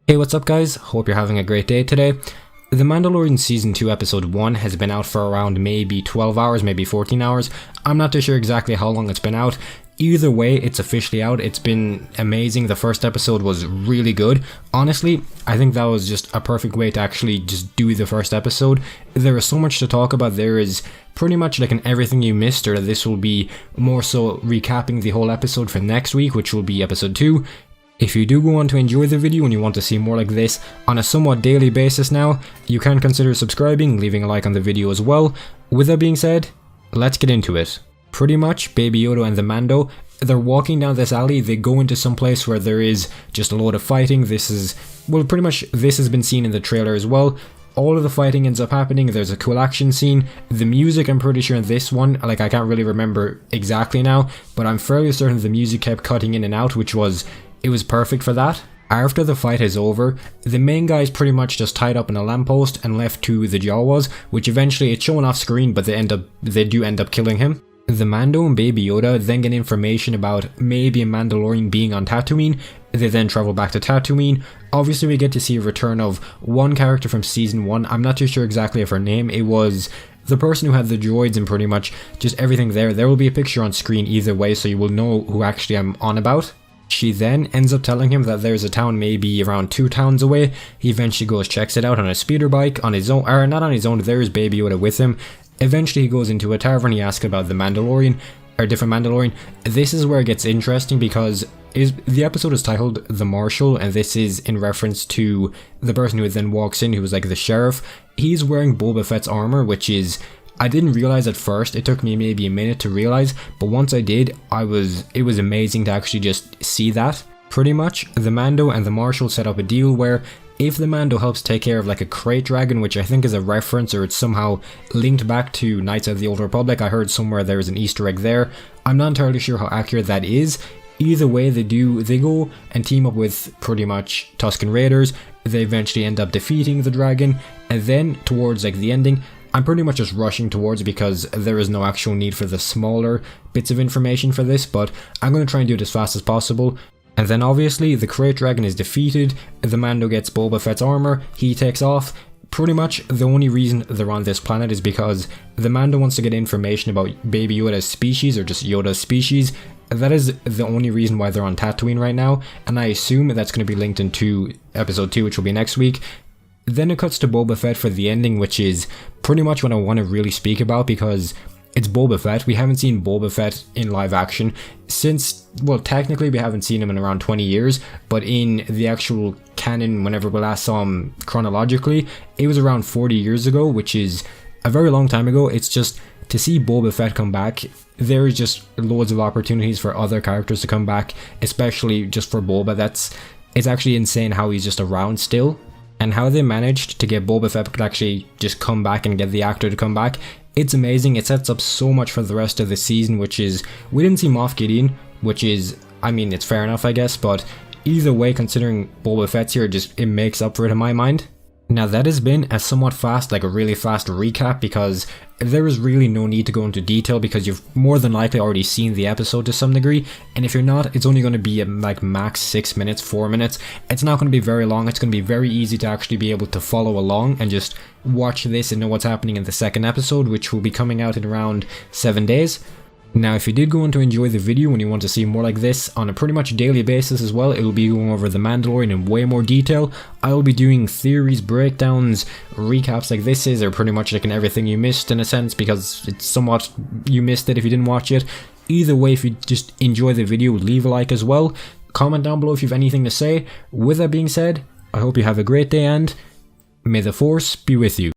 Hey, what's up guys? Hope you're having a great day today. The Mandalorian Season 2 Episode 1 has been out for around maybe 12 hours, maybe 14 hours. I'm not too sure exactly how long it's been out. Either way, it's officially out. It's been amazing. The first episode was really good. Honestly, I think that was just a perfect way to actually just do the first episode. There is so much to talk about. There is pretty much like an everything you missed, or this will be more so recapping the whole episode for next week, which will be Episode 2. If you do go on to enjoy the video and you want to see more like this on a somewhat daily basis now, you can consider subscribing, leaving a like on the video as well. With that being said, let's get into it. Pretty much, Baby Yoda and the Mando, they're walking down this alley. They go into some place where there is just a load of fighting. This has been seen in the trailer as well. All of the fighting ends up happening. There's a cool action scene. The music, I'm pretty sure in this one, like I can't really remember exactly now, but I'm fairly certain the music kept cutting in and out, it was perfect for that. After the fight is over, the main guy is pretty much just tied up in a lamppost and left to the Jawas, which eventually it's shown off screen, but they do end up killing him. The Mando and Baby Yoda then get information about maybe a Mandalorian being on Tatooine. They then travel back to Tatooine. Obviously we get to see a return of one character from Season 1. I'm not too sure exactly of her name. It was the person who had the droids and pretty much just everything there. There will be a picture on screen either way, so you will know who actually I'm on about. She then ends up telling him that there's a town maybe around 2 towns away. He eventually goes, checks it out on a speeder bike on his own, or not on his own, there's Baby Yoda with him. Eventually he goes into a tavern, he asks about the Mandalorian, or different Mandalorian. This is where it gets interesting because the episode is titled The Marshal, and this is in reference to the person who then walks in, who was like the sheriff. He's wearing Boba Fett's armor, which is, I didn't realize at first. It took me maybe a minute to realize, but once I did, it was amazing to actually just see that. Pretty much, the Mando and the Marshal set up a deal where if the Mando helps take care of like a crate dragon, which I think is a reference or it's somehow linked back to Knights of the Old Republic. I heard somewhere there's an Easter egg there. I'm not entirely sure how accurate that is. Either way, they go and team up with pretty much Tusken Raiders. They eventually end up defeating the dragon, and then towards like the ending, I'm pretty much just rushing towards because there is no actual need for the smaller bits of information for this, but I'm going to try and do it as fast as possible. And then obviously the Krayt Dragon is defeated, the Mando gets Boba Fett's armor, he takes off. Pretty much the only reason they're on this planet is because the Mando wants to get information about Baby Yoda's species, or just Yoda's species. That is the only reason why they're on Tatooine right now, and I assume that's going to be linked into Episode 2, which will be next week. Then it cuts to Boba Fett for the ending, which is pretty much what I want to really speak about because it's Boba Fett. We haven't seen Boba Fett in live action since, well, technically we haven't seen him in around 20 years, but in the actual canon, whenever we last saw him chronologically, it was around 40 years ago, which is a very long time ago. It's just, to see Boba Fett come back, there is just loads of opportunities for other characters to come back, especially just for Boba. It's actually insane how he's just around still. And how they managed to get Boba Fett to actually just come back and get the actor to come back, it's amazing. It sets up so much for the rest of the season, which is, we didn't see Moff Gideon, which is, I mean, it's fair enough I guess, but either way, considering Boba Fett's here, it makes up for it in my mind. Now that has been a somewhat fast, like a really fast recap, because there is really no need to go into detail because you've more than likely already seen the episode to some degree, and if you're not, it's only going to be like max 6 minutes, 4 minutes. It's not going to be very long. It's going to be very easy to actually be able to follow along and just watch this and know what's happening in the second episode, which will be coming out in around 7 days. Now if you did go on to enjoy the video and you want to see more like this on a pretty much daily basis as well, it will be going over the Mandalorian in way more detail. I will be doing theories, breakdowns, recaps like this is, or pretty much like an everything you missed in a sense, because it's somewhat you missed it if you didn't watch it. Either way, if you just enjoy the video, leave a like as well. Comment down below if you have anything to say. With that being said, I hope you have a great day and may the Force be with you.